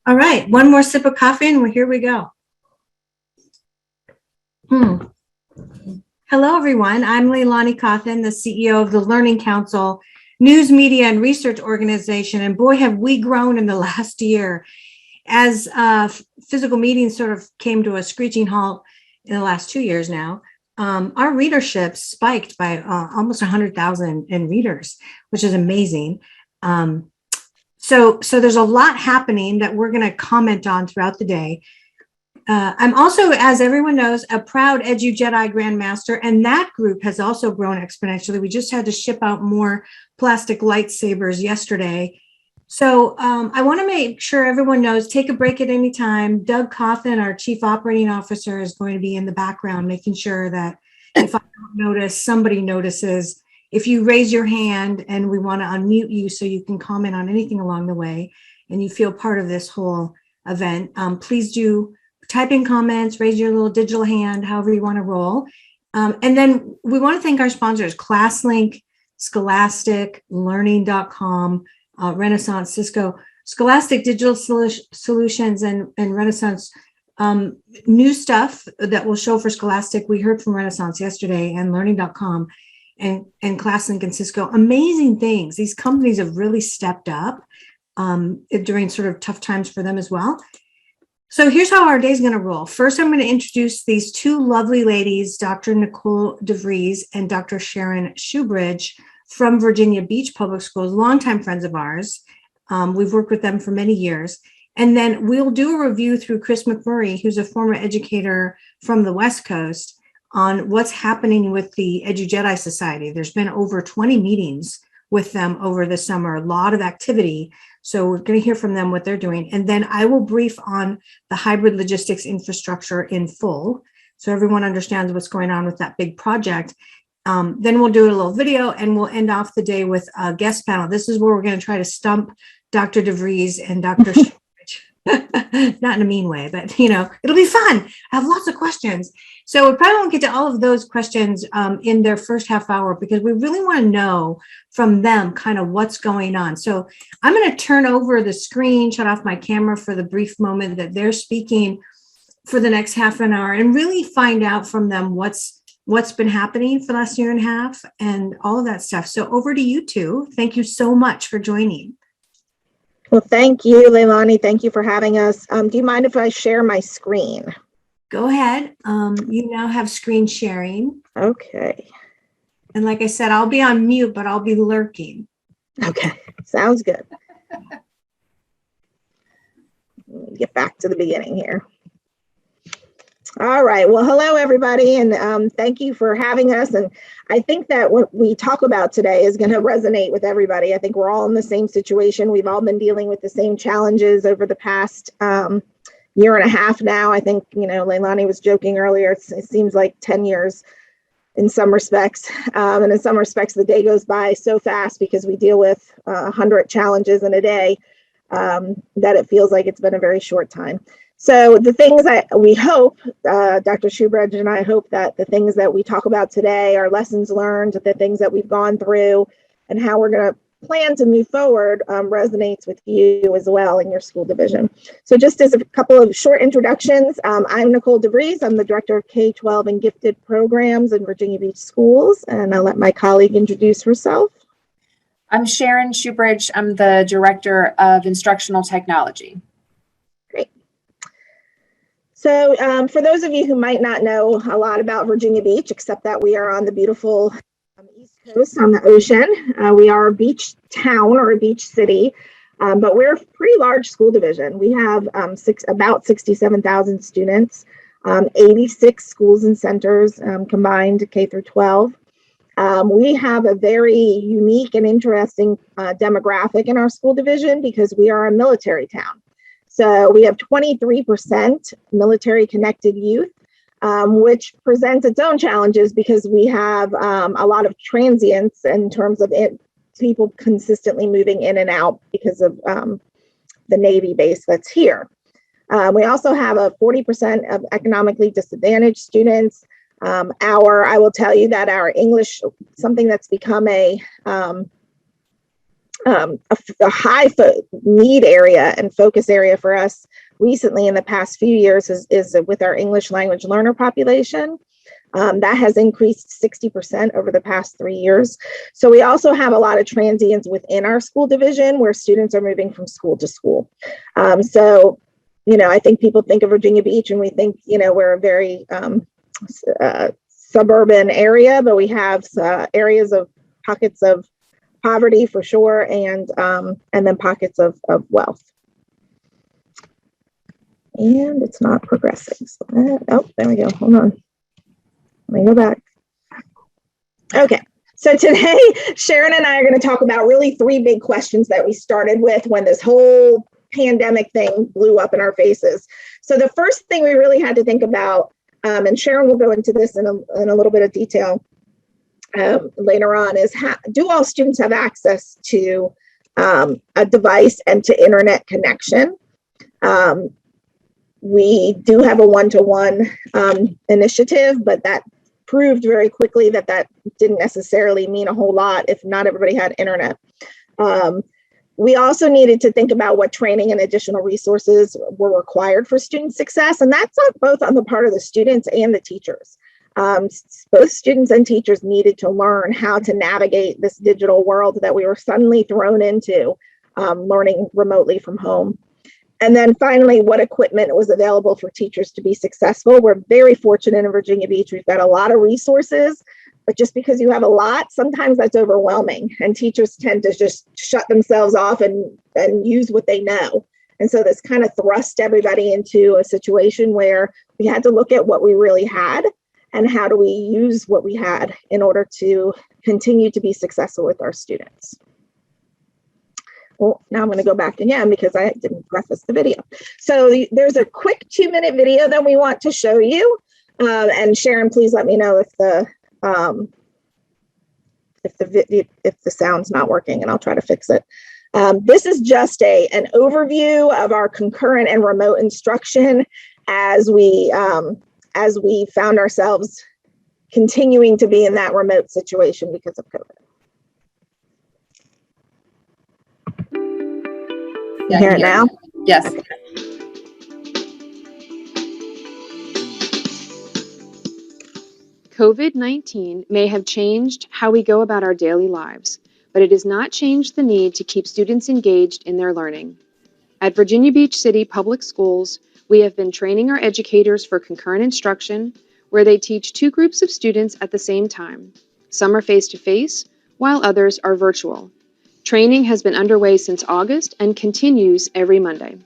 All right, one more sip of coffee and here we go. Hello, everyone. I'm LeiLani Cauthen, the CEO of the Learning Council, news, media, and research organization. And boy, have we grown in the last year. As physical meetings sort of came to a screeching halt in the last 2 years now, our readership spiked by almost 100,000 in readers, which is amazing. So there's a lot happening that we're going to comment on throughout the day. I'm also, as everyone knows, a proud EduJedi Grandmaster, and that group has also grown exponentially. We just had to ship out more plastic lightsabers yesterday. So I want to make sure everyone knows, take a break at any time. Doug Cauthen, our Chief Operating Officer, is going to be in the background, making sure that if I don't notice, somebody notices. If you raise your hand and we want to unmute you so you can comment on anything along the way and you feel part of this whole event, please do type in comments, raise your little digital hand, however you want to roll. And then we want to thank our sponsors, Classlink, Scholastic, Learning.com, Renaissance, Cisco, Scholastic Digital Solutions, and Renaissance. New stuff that will show for Scholastic. We heard from Renaissance yesterday, and Learning.com and Classlink and Cisco. Amazing things. These companies have really stepped up during sort of tough times for them as well. So here's how our day is going to roll. First, I'm going to introduce these two lovely ladies, Dr. Nicole DeVries and Dr. Sharon Shewbridge from Virginia Beach Public Schools, longtime friends of ours. We've worked with them for many years. And then we'll do a review through Chris McMurray, who's a former educator from the West Coast, on what's happening with the EduJedi Society. There's been over 20 meetings with them over the summer, a lot of activity. So we're going to hear from them what they're doing. And then I will brief on the hybrid logistics infrastructure in full, so everyone understands what's going on with that big project. Then we'll do a little video and we'll end off the day with a guest panel. This is where we're going to try to stump Dr. DeVries and Dr. Shewbridge. Not in a mean way, but it'll be fun. I have lots of questions. So we probably won't get to all of those questions in their first half hour, because we really want to know from them kind of what's going on. So I'm going to turn over the screen, shut off my camera for the brief moment that they're speaking for the next half an hour, and really find out from them what's been happening for the last year and a half and all of that stuff. So over to you two. Thank you so much for joining. Well, thank you, LeiLani. Thank you for having us. Do you mind if I share my screen? Go ahead. You now have screen sharing. Okay. And like I said, I'll be on mute, but I'll be lurking. Okay, sounds good. Let me get back to the beginning here. All right. Well, hello, everybody, and thank you for having us. And I think that what we talk about today is going to resonate with everybody. I think we're all in the same situation. We've all been dealing with the same challenges over the past year and a half now. I think, LeiLani was joking earlier, it seems like 10 years in some respects. And in some respects, the day goes by so fast because we deal with 100 challenges in a day that it feels like it's been a very short time. So the things we hope, Dr. Shewbridge and I hope that the things that we talk about today are lessons learned, the things that we've gone through, and how we're going to plan to move forward resonates with you as well in your school division. So just as a couple of short introductions, I'm Nicole DeVries. I'm the Director of K-12 and Gifted Programs in Virginia Beach Schools, and I'll let my colleague introduce herself. I'm Sharon Shewbridge. I'm the Director of Instructional Technology. Great. So for those of you who might not know a lot about Virginia Beach, except that we are on the beautiful East Coast on the ocean, we are a beach town or a beach city, but we're a pretty large school division. We have about 67,000 students, 86 schools and centers combined K through 12. We have a very unique and interesting demographic in our school division because we are a military town. So we have 23% military connected youth, which presents its own challenges because we have a lot of transients in terms of people consistently moving in and out because of the Navy base that's here. We also have a 40% of economically disadvantaged students. I will tell you that our English, something that's become a a high need area and focus area for us recently in the past few years is with our English language learner population. That has increased 60% over the past 3 years. So we also have a lot of transients within our school division where students are moving from school to school. So, I think people think of Virginia Beach and we think, we're a very suburban area, but we have areas of pockets of poverty for sure, and then pockets of wealth. And it's not progressing. So there we go. Hold on. Let me go back. Okay. So today, Sharon and I are going to talk about really 3 big questions that we started with when this whole pandemic thing blew up in our faces. So the first thing we really had to think about, and Sharon will go into this in a little bit of detail later on, is do all students have access to a device and to internet connection? We do have a one-to-one initiative, but that proved very quickly that didn't necessarily mean a whole lot if not everybody had internet. We also needed to think about what training and additional resources were required for student success, and that's both on the part of the students and the teachers. Both students and teachers needed to learn how to navigate this digital world that we were suddenly thrown into, learning remotely from home. And then finally, what equipment was available for teachers to be successful. We're very fortunate in Virginia Beach. We've got a lot of resources, but just because you have a lot, sometimes that's overwhelming. And teachers tend to just shut themselves off and use what they know. And so this kind of thrust everybody into a situation where we had to look at what we really had and how do we use what we had in order to continue to be successful with our students. Well, now I'm going to go back again because I didn't preface the video. So there's a quick 2-minute video that we want to show you. And Sharon, please let me know if the sound's not working, and I'll try to fix it. This is just an overview of our concurrent and remote instruction as we found ourselves continuing to be in that remote situation because of COVID. You hear it now? Yes. COVID-19 may have changed how we go about our daily lives, but it has not changed the need to keep students engaged in their learning. At Virginia Beach City Public Schools, we have been training our educators for concurrent instruction, where they teach 2 groups of students at the same time. Some are face-to-face, while others are virtual. Training has been underway since August and continues every Monday.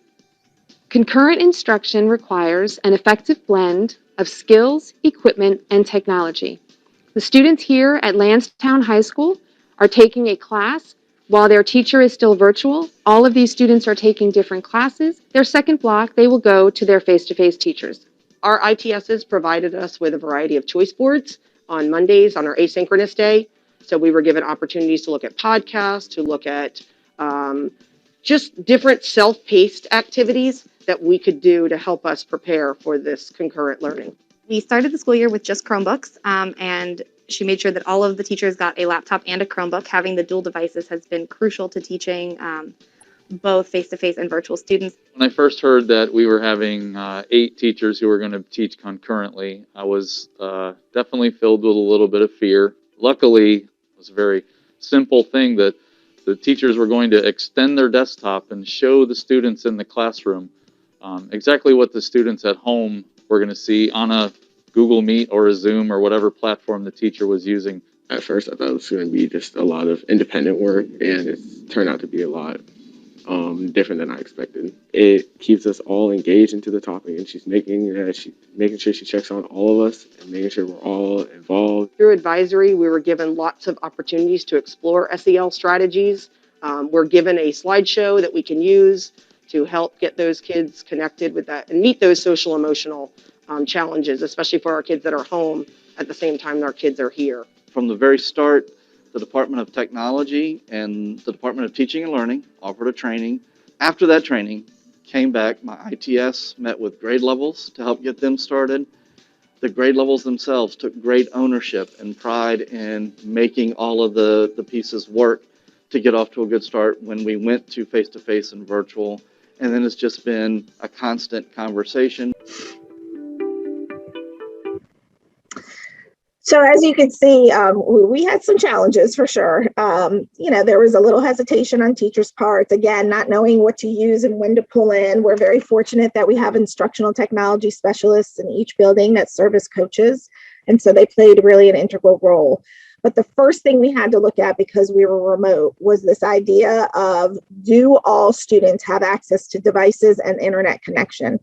Concurrent instruction requires an effective blend of skills, equipment, and technology. The students here at Lansdowne High School are taking a class while their teacher is still virtual. All of these students are taking different classes. Their second block, they will go to their face-to-face teachers. Our ITSs provided us with a variety of choice boards on Mondays on our asynchronous day. So we were given opportunities to look at podcasts, to look at just different self-paced activities that we could do to help us prepare for this concurrent learning. We started the school year with just Chromebooks, and she made sure that all of the teachers got a laptop and a Chromebook. Having the dual devices has been crucial to teaching both face-to-face and virtual students. When I first heard that we were having 8 teachers who were going to teach concurrently, I was definitely filled with a little bit of fear. Luckily, it was a very simple thing that the teachers were going to extend their desktop and show the students in the classroom exactly what the students at home were going to see on a Google Meet or a Zoom or whatever platform the teacher was using. At first, I thought it was going to be just a lot of independent work, and it turned out to be a lot different than I expected. It keeps us all engaged into the topic, and she's making sure she checks on all of us and making sure we're all involved. Through advisory, we were given lots of opportunities to explore SEL strategies. We're given a slideshow that we can use to help get those kids connected with that and meet those social emotional challenges, especially for our kids that are home at the same time our kids are here. From the very start, the Department of Technology and the Department of Teaching and Learning offered a training. After that training, came back, my ITS met with grade levels to help get them started. The grade levels themselves took great ownership and pride in making all of the pieces work to get off to a good start when we went to face-to-face and virtual. And then it's just been a constant conversation. So as you can see, we had some challenges for sure. There was a little hesitation on teachers' parts, again, not knowing what to use and when to pull in. We're very fortunate that we have instructional technology specialists in each building that serve as coaches. And so they played really an integral role. But the first thing we had to look at, because we were remote, was this idea of, do all students have access to devices and internet connection?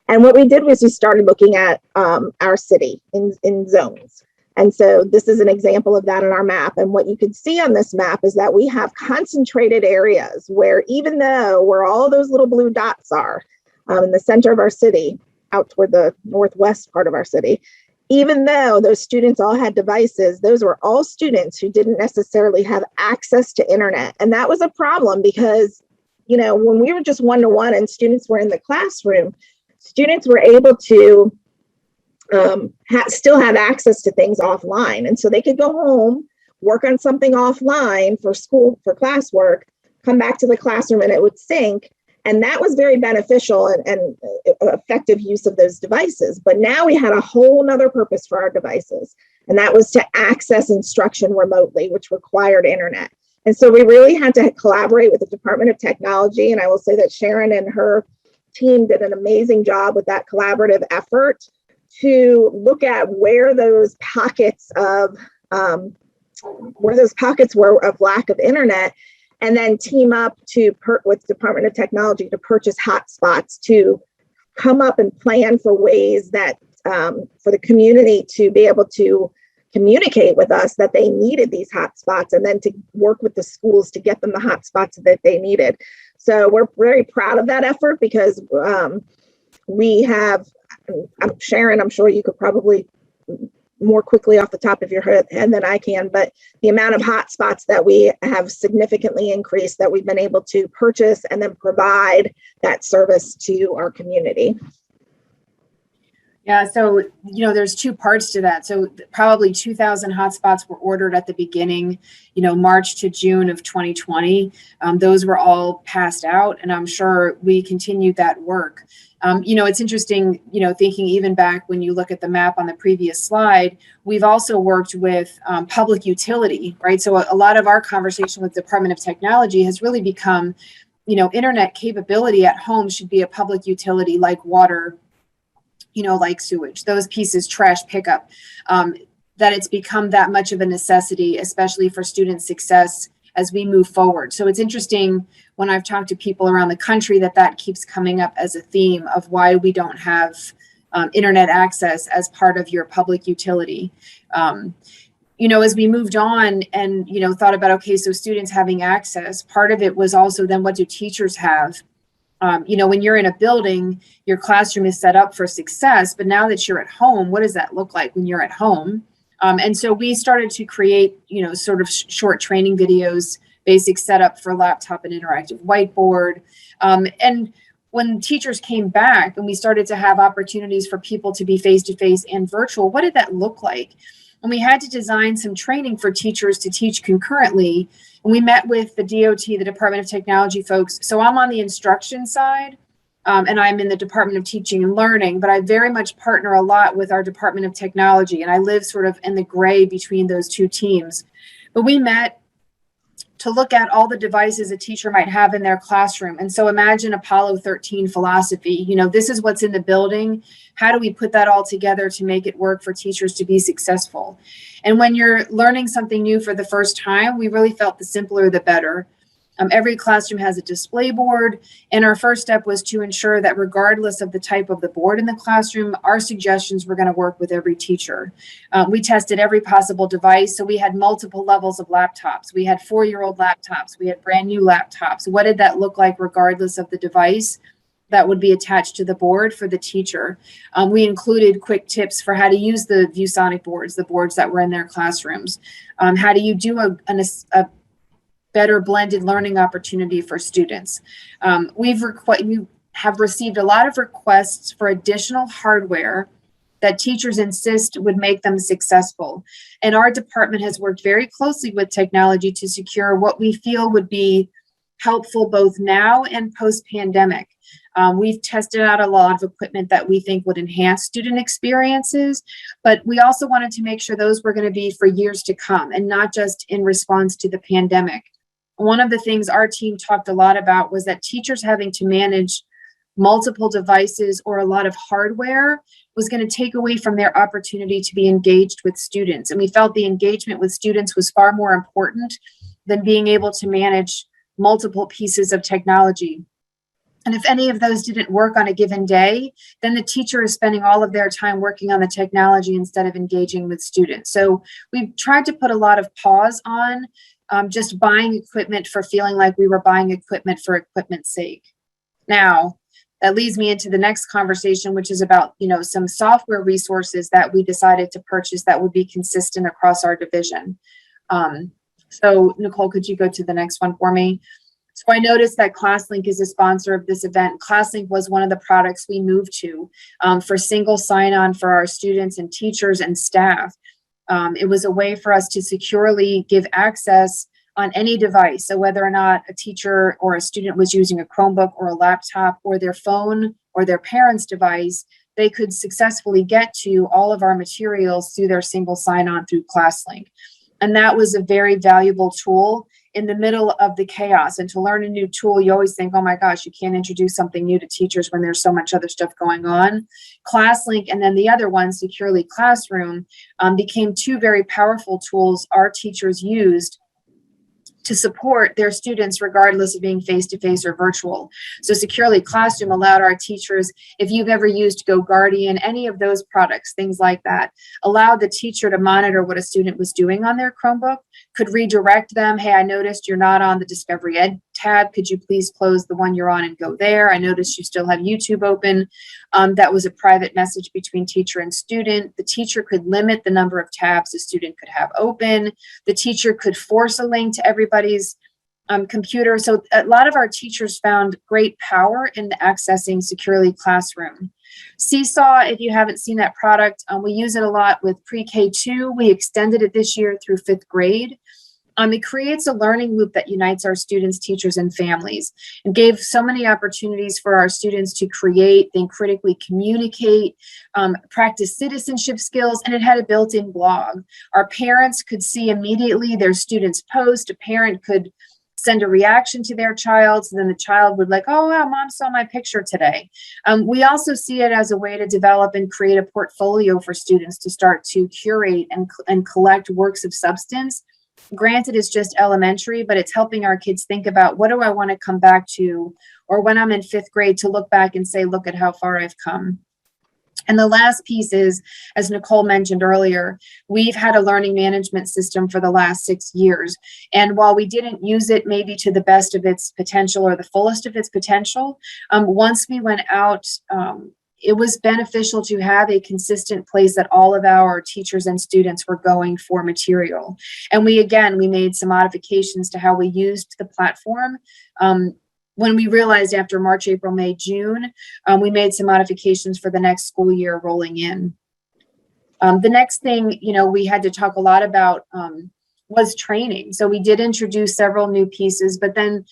And what we did was we started looking at our city in zones. And so this is an example of that on our map. And what you can see on this map is that we have concentrated areas where, even though where all those little blue dots are in the center of our city, out toward the northwest part of our city, even though those students all had devices, those were all students who didn't necessarily have access to internet. And that was a problem because, when we were just one-to-one and students were in the classroom, students were able to still have access to things offline. And so they could go home, work on something offline for school, for classwork, come back to the classroom and it would sync. And that was very beneficial and effective use of those devices. But now we had a whole nother purpose for our devices. And that was to access instruction remotely, which required internet. And so we really had to collaborate with the Department of Technology. And I will say that Sharon and her team did an amazing job with that collaborative effort to look at where those pockets were of lack of internet, and then team up with Department of Technology to purchase hotspots, to come up and plan for ways that for the community to be able to communicate with us that they needed these hotspots, and then to work with the schools to get them the hotspots that they needed. So we're very proud of that effort because we have, Sharon, I'm sure you could probably more quickly off the top of your head than I can, but the amount of hotspots that we have significantly increased, that we've been able to purchase and then provide that service to our community. Yeah, so, there's two parts to that. So probably 2,000 hotspots were ordered at the beginning, March to June of 2020. Those were all passed out, and I'm sure we continued that work. It's interesting, thinking even back when you look at the map on the previous slide, we've also worked with public utility, right? So a lot of our conversation with Department of Technology has really become, internet capability at home should be a public utility like water, like sewage, those pieces, trash pickup, that it's become that much of a necessity, especially for student success as we move forward. So it's interesting when I've talked to people around the country that keeps coming up as a theme of why we don't have internet access as part of your public utility. As we moved on and, thought about, okay, so students having access, part of it was also then what do teachers have? When you're in a building, your classroom is set up for success, but now that you're at home, what does that look like when you're at home? And so we started to create, sort of short training videos, basic setup for laptop and interactive whiteboard. And when teachers came back and we started to have opportunities for people to be face-to-face and virtual, what did that look like? And we had to design some training for teachers to teach concurrently. And we met with the DOT, the Department of Technology folks. So I'm on the instruction side, and I'm in the Department of Teaching and Learning, but I very much partner a lot with our Department of Technology, and I live sort of in the gray between those two teams. But we met to look at all the devices a teacher might have in their classroom. And so imagine Apollo 13 philosophy. This is what's in the building. How do we put that all together to make it work for teachers to be successful? And when you're learning something new for the first time, we really felt the simpler, the better. Every classroom has a display board, and our first step was to ensure that regardless of the type of the board in the classroom, our suggestions were going to work with every teacher. We tested every possible device, so we had multiple levels of laptops. We had 4-year-old laptops. We had brand new laptops. What did that look like regardless of the device that would be attached to the board for the teacher? We included quick tips for how to use the ViewSonic boards, the boards that were in their classrooms. How do you do a better blended learning opportunity for students? We have received a lot of requests for additional hardware that teachers insist would make them successful. And our department has worked very closely with technology to secure what we feel would be helpful both now and post-pandemic. We've tested out a lot of equipment that we think would enhance student experiences, but we also wanted to make sure those were going to be for years to come and not just in response to the pandemic. One of the things our team talked a lot about was that teachers having to manage multiple devices or a lot of hardware was going to take away from their opportunity to be engaged with students. And we felt the engagement with students was far more important than being able to manage multiple pieces of technology. And if any of those didn't work on a given day, then the teacher is spending all of their time working on the technology instead of engaging with students. So we've tried to put a lot of pause on just buying equipment for feeling like we were buying equipment for equipment's sake. Now, that leads me into the next conversation, which is about, some software resources that we decided to purchase that would be consistent across our division. So Nicole, could you go to the next one for me? So I noticed that Classlink is a sponsor of this event. Classlink was one of the products we moved to for single sign-on for our students and teachers and staff. It was a way for us to securely give access on any device. So whether or not a teacher or a student was using a Chromebook or a laptop or their phone or their parent's device, they could successfully get to all of our materials through their single sign-on through Classlink. And that was a very valuable tool in the middle of the chaos. And to learn a new tool, you always think, oh my gosh, you can't introduce something new to teachers when there's so much other stuff going on. Classlink and then the other one, Securely Classroom, became two very powerful tools our teachers used to support their students regardless of being face-to-face or virtual. So Securely Classroom allowed our teachers, if you've ever used GoGuardian, any of those products, things like that, allowed the teacher to monitor what a student was doing on their Chromebook, could redirect them. Hey, I noticed you're not on the Discovery Ed tab. Could you please close the one you're on and go there? I noticed you still have YouTube open. That was a private message between teacher and student. The teacher could limit the number of tabs the student could have open. The teacher could force a link to everybody's computer. So a lot of our teachers found great power in accessing Securely Classroom. Seesaw, if you haven't seen that product, we use it a lot with pre-K2. We extended it this year through 5th grade. It creates a learning loop that unites our students, teachers, and families, and gave so many opportunities for our students to create, think critically, communicate, practice citizenship skills, and it had a built-in blog. Our parents could see immediately their students' post. A parent could send a reaction to their child, so then the child would like, oh, wow, mom saw my picture today. We also see it as a way to develop and create a portfolio for students to start to curate and collect works of substance. Granted, it's just elementary, but it's helping our kids think about what do I want to come back to, or when I'm in 5th grade to look back and say, look at how far I've come. And the last piece is, as Nicole mentioned earlier, we've had a learning management system for the last 6 years. And while we didn't use it maybe to the best of its potential or the fullest of its potential, once we went out, it was beneficial to have a consistent place that all of our teachers and students were going for material. And we made some modifications to how we used the platform. When we realized after March, April, May, June, we made some modifications for the next school year rolling in. The next thing, we had to talk a lot about was training. So we did introduce several new pieces, but then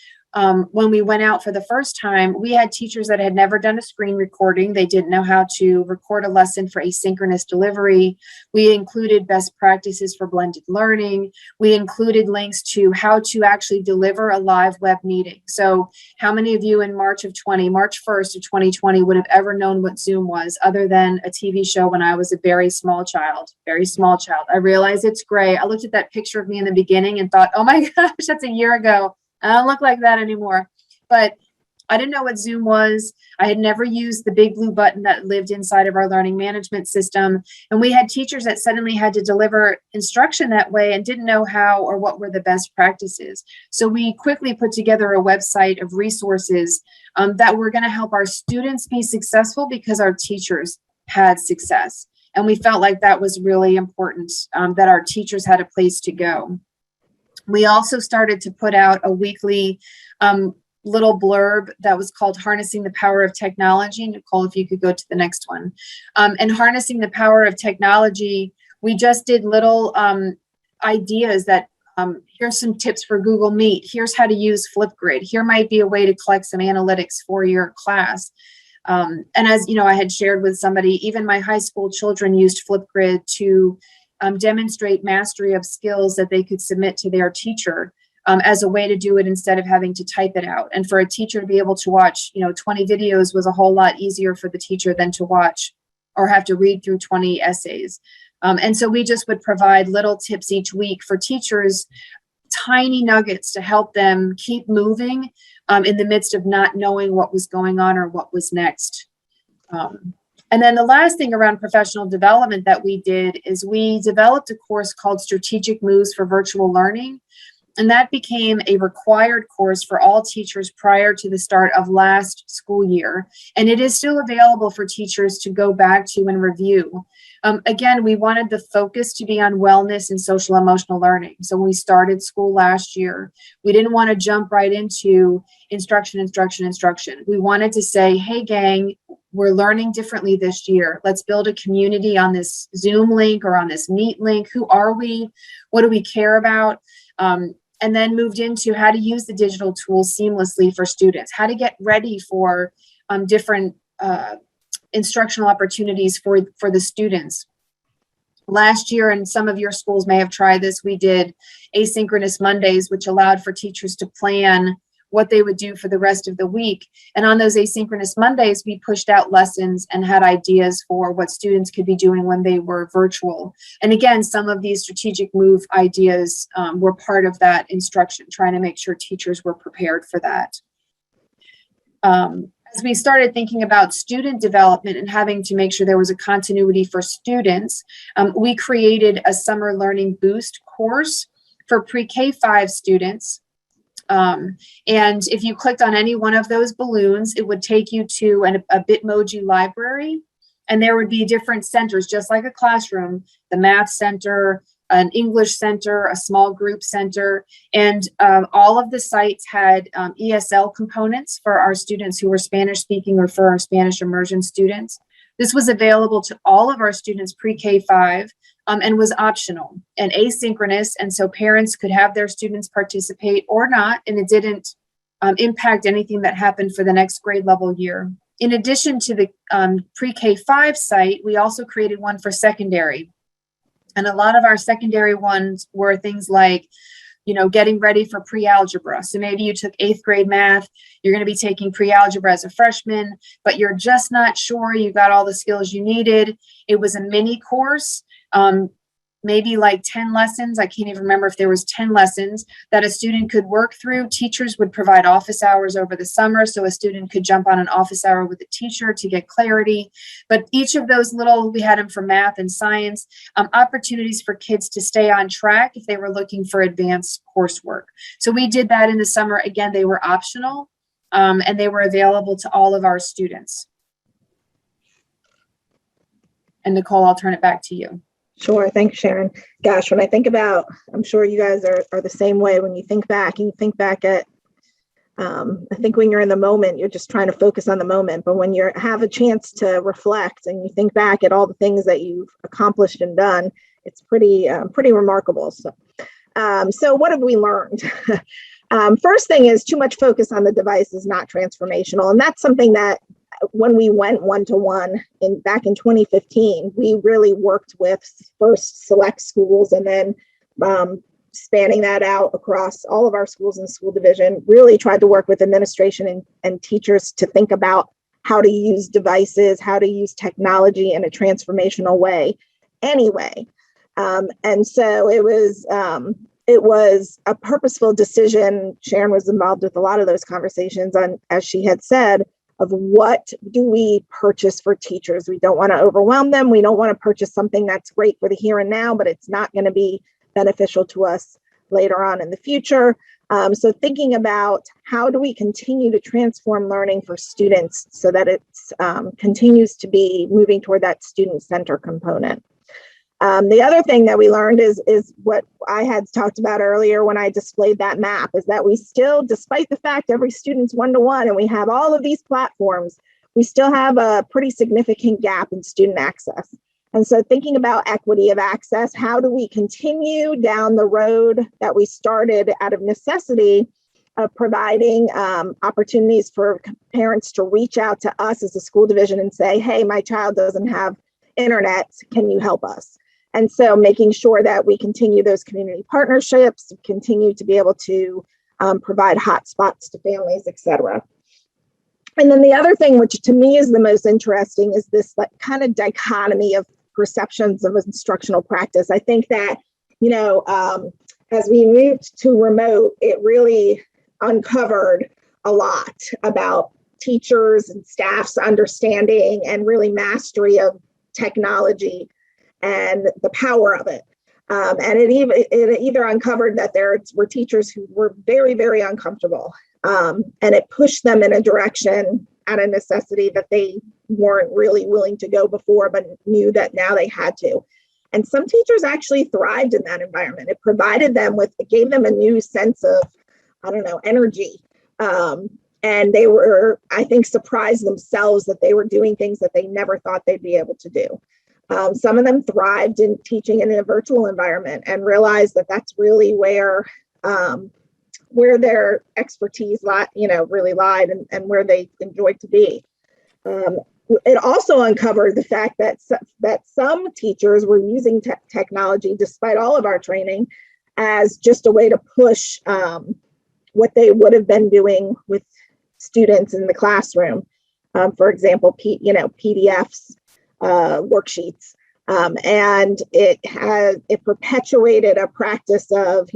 when we went out for the first time, we had teachers that had never done a screen recording. They didn't know how to record a lesson for asynchronous delivery. We included best practices for blended learning. We included links to how to actually deliver a live web meeting. So how many of you in March 1st of 2020 would have ever known what Zoom was other than a TV show when I was a very small child? I realize it's gray. I looked at that picture of me in the beginning and thought, oh my gosh, that's a year ago. I don't look like that anymore. But I didn't know what Zoom was. I had never used the big blue button that lived inside of our learning management system. And we had teachers that suddenly had to deliver instruction that way and didn't know how or what were the best practices. So we quickly put together a website of resources that were going to help our students be successful because our teachers had success. And we felt like that was really important, that our teachers had a place to go. We also started to put out a weekly little blurb that was called Harnessing the Power of Technology. Nicole, if you could go to the next one. And Harnessing the Power of Technology, we just did little ideas that here's some tips for Google Meet. Here's how to use Flipgrid. Here might be a way to collect some analytics for your class. And as you know, I had shared with somebody, even my high school children used Flipgrid to demonstrate mastery of skills that they could submit to their teacher as a way to do it instead of having to type it out. And for a teacher to be able to watch, 20 videos was a whole lot easier for the teacher than to watch or have to read through 20 essays. And so we just would provide little tips each week for teachers, tiny nuggets to help them keep moving in the midst of not knowing what was going on or what was next. And then the last thing around professional development that we did is we developed a course called Strategic Moves for Virtual Learning. And that became a required course for all teachers prior to the start of last school year. And it is still available for teachers to go back to and review. Again, we wanted the focus to be on wellness and social emotional learning. So when we started school last year, we didn't want to jump right into instruction. We wanted to say, hey, gang, we're learning differently this year. Let's build a community on this Zoom link or on this Meet link. Who are we? What do we care about? And then moved into how to use the digital tools seamlessly for students, how to get ready for different instructional opportunities for the students. Last year, and some of your schools may have tried this, we did asynchronous Mondays, which allowed for teachers to plan what they would do for the rest of the week. And on those asynchronous Mondays, we pushed out lessons and had ideas for what students could be doing when they were virtual. And again, some of these strategic move ideas were part of that instruction, trying to make sure teachers were prepared for that. As we started thinking about student development and having to make sure there was a continuity for students, we created a summer learning boost course for pre-K 5 students. And if you clicked on any one of those balloons, it would take you to a Bitmoji library, and there would be different centers, just like a classroom, the math center, an English center, a small group center, and all of the sites had ESL components for our students who were Spanish speaking or for our Spanish immersion students. This was available to all of our students pre-K 5 and was optional and asynchronous. And so parents could have their students participate or not, and it didn't impact anything that happened for the next grade level year. In addition to the pre-K 5 site, we also created one for secondary. And a lot of our secondary ones were things like, getting ready for pre-algebra. So maybe you took 8th grade math, you're going to be taking pre-algebra as a freshman, but you're just not sure you got all the skills you needed. It was a mini course, maybe like 10 lessons. I can't even remember if there was 10 lessons that a student could work through. Teachers would provide office hours over the summer, so a student could jump on an office hour with a teacher to get clarity. But each of those we had them for math and science, opportunities for kids to stay on track if they were looking for advanced coursework. So we did that in the summer. Again, they were optional, and they were available to all of our students. And Nicole, I'll turn it back to you. Sure. Thanks, Sharon. Gosh, when I think about, I'm sure you guys are the same way. When you think back at, I think when you're in the moment, you're just trying to focus on the moment. But when you have a chance to reflect and you think back at all the things that you've accomplished and done, it's pretty remarkable. So what have we learned? First thing is too much focus on the device is not transformational. And that's something that when we went one-to-one back in 2015, we really worked with first select schools and then spanning that out across all of our schools in the school division, really tried to work with administration and teachers to think about how to use devices, how to use technology in a transformational way anyway. And so it was a purposeful decision. Sharon was involved with a lot of those conversations on, as she had said, of what do we purchase for teachers. We don't want to overwhelm them. We don't want to purchase something that's great for the here and now, but it's not going to be beneficial to us later on in the future. So thinking about how do we continue to transform learning for students so that it continues to be moving toward that student-centered component. The other thing that we learned is what I had talked about earlier when I displayed that map, is that we still, despite the fact every student's one-to-one and we have all of these platforms, we still have a pretty significant gap in student access. And so thinking about equity of access, how do we continue down the road that we started out of necessity of providing opportunities for parents to reach out to us as a school division and say, hey, my child doesn't have internet, can you help us? And so making sure that we continue those community partnerships, continue to be able to provide hotspots to families, et cetera. And then the other thing, which to me is the most interesting, is this like kind of dichotomy of perceptions of instructional practice. I think that, you know, as we moved to remote, it really uncovered a lot about teachers and staff's understanding and really mastery of technology and the power of it. And it either uncovered that there were teachers who were very, very uncomfortable, and it pushed them in a direction out of necessity that they weren't really willing to go before, but knew that now they had to. And some teachers actually thrived in that environment. It provided them with, it gave them a new sense of, I don't know, energy. And they were, I think, surprised themselves that they were doing things that they never thought they'd be able to do. Some of them thrived in teaching in a virtual environment and realized that that's really where their expertise really lied and where they enjoyed to be. It also uncovered the fact that some teachers were using technology, despite all of our training, as just a way to push what they would have been doing with students in the classroom. For example, PDFs, worksheets. And it perpetuated a practice of,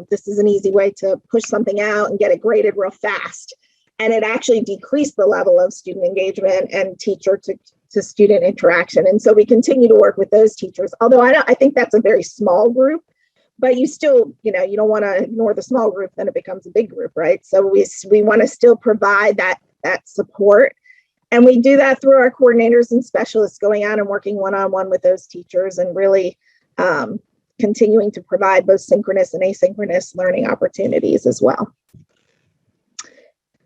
this is an easy way to push something out and get it graded real fast. And it actually decreased the level of student engagement and teacher to student interaction. And so we continue to work with those teachers, although I think that's a very small group, but you still, you don't want to ignore the small group, then it becomes a big group, right? So we want to still provide that support. And we do that through our coordinators and specialists going out and working one-on-one with those teachers and really continuing to provide both synchronous and asynchronous learning opportunities as well.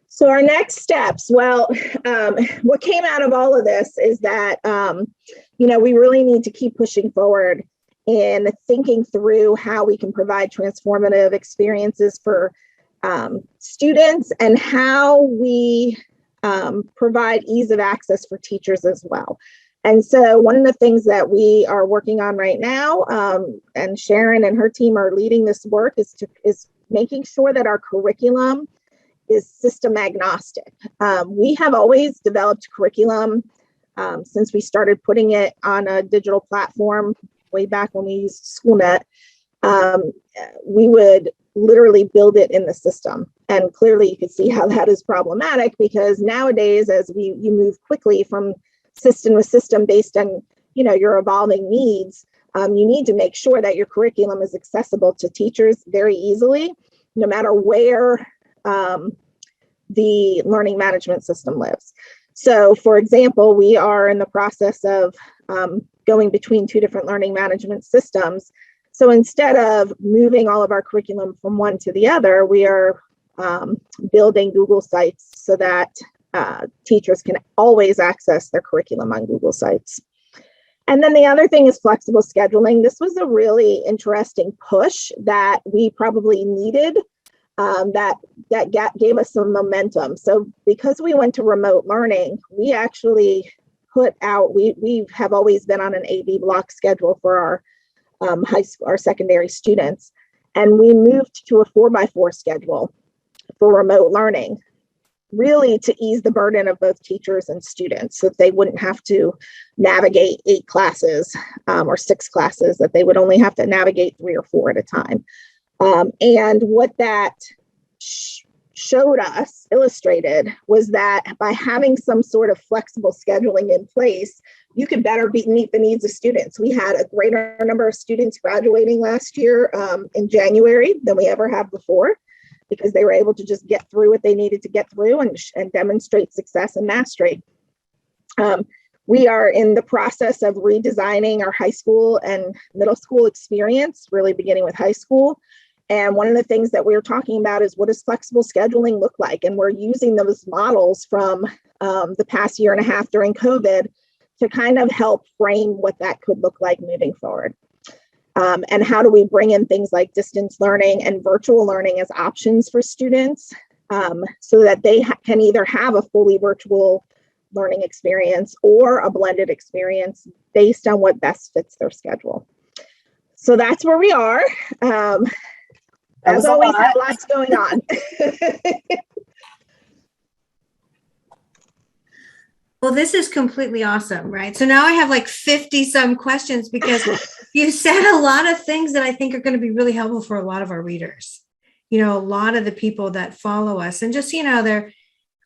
So our next steps, well, what came out of all of this is that, we really need to keep pushing forward in thinking through how we can provide transformative experiences for students and how we provide ease of access for teachers as well. And so one of the things that we are working on right now, and Sharon and her team are leading this work, is making sure that our curriculum is system agnostic. We have always developed curriculum since we started putting it on a digital platform way back when we used SchoolNet. We would literally build it in the system. And clearly you could see how that is problematic, because nowadays, as you move quickly from system to system based on your evolving needs, you need to make sure that your curriculum is accessible to teachers very easily, no matter where the learning management system lives. So for example, we are in the process of going between two different learning management systems. So instead of moving all of our curriculum from one to the other, we are building Google Sites so that teachers can always access their curriculum on Google Sites. And then the other thing is flexible scheduling. This was a really interesting push that we probably needed, that gave us some momentum. So because we went to remote learning, we actually put out, we have always been on an AV block schedule for our high school, our secondary students. And we moved to a 4x4 schedule for remote learning, really to ease the burden of both teachers and students, so that they wouldn't have to navigate 8 classes or 6 classes, that they would only have to navigate 3 or 4 at a time. And what that showed us, illustrated, was that by having some sort of flexible scheduling in place, you could better meet the needs of students. We had a greater number of students graduating last year in January than we ever have before, because they were able to just get through what they needed to get through and demonstrate success and mastery. We are in the process of redesigning our high school and middle school experience, really beginning with high school. And one of the things that we're talking about is, what does flexible scheduling look like? And we're using those models from the past year and a half during COVID to kind of help frame what that could look like moving forward. And how do we bring in things like distance learning and virtual learning as options for students, so that they can either have a fully virtual learning experience or a blended experience based on what best fits their schedule. So that's where we are. As always, have lots going on. Well, this is completely awesome, right? So now I have like 50 some questions, because you said a lot of things that I think are going to be really helpful for a lot of our readers. You know, a lot of the people that follow us, and just, you know,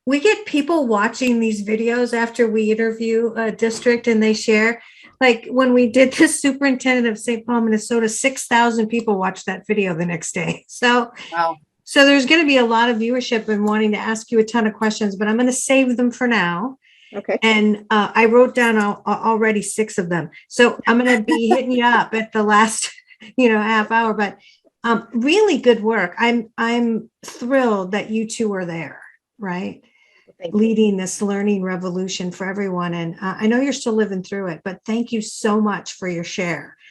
we get people watching these videos after we interview a district, and they share. Like when we did the superintendent of St. Paul, Minnesota, 6,000 people watched that video the next day. So, Wow. So there's going to be a lot of viewership and wanting to ask you a ton of questions, but I'm going to save them for now. Okay. And I wrote down already 6 of them. So I'm going to be hitting you up at the last, half hour, but really good work. I'm thrilled that you two are there, right? Leading this learning revolution for everyone. And I know you're still living through it, but thank you so much for your share.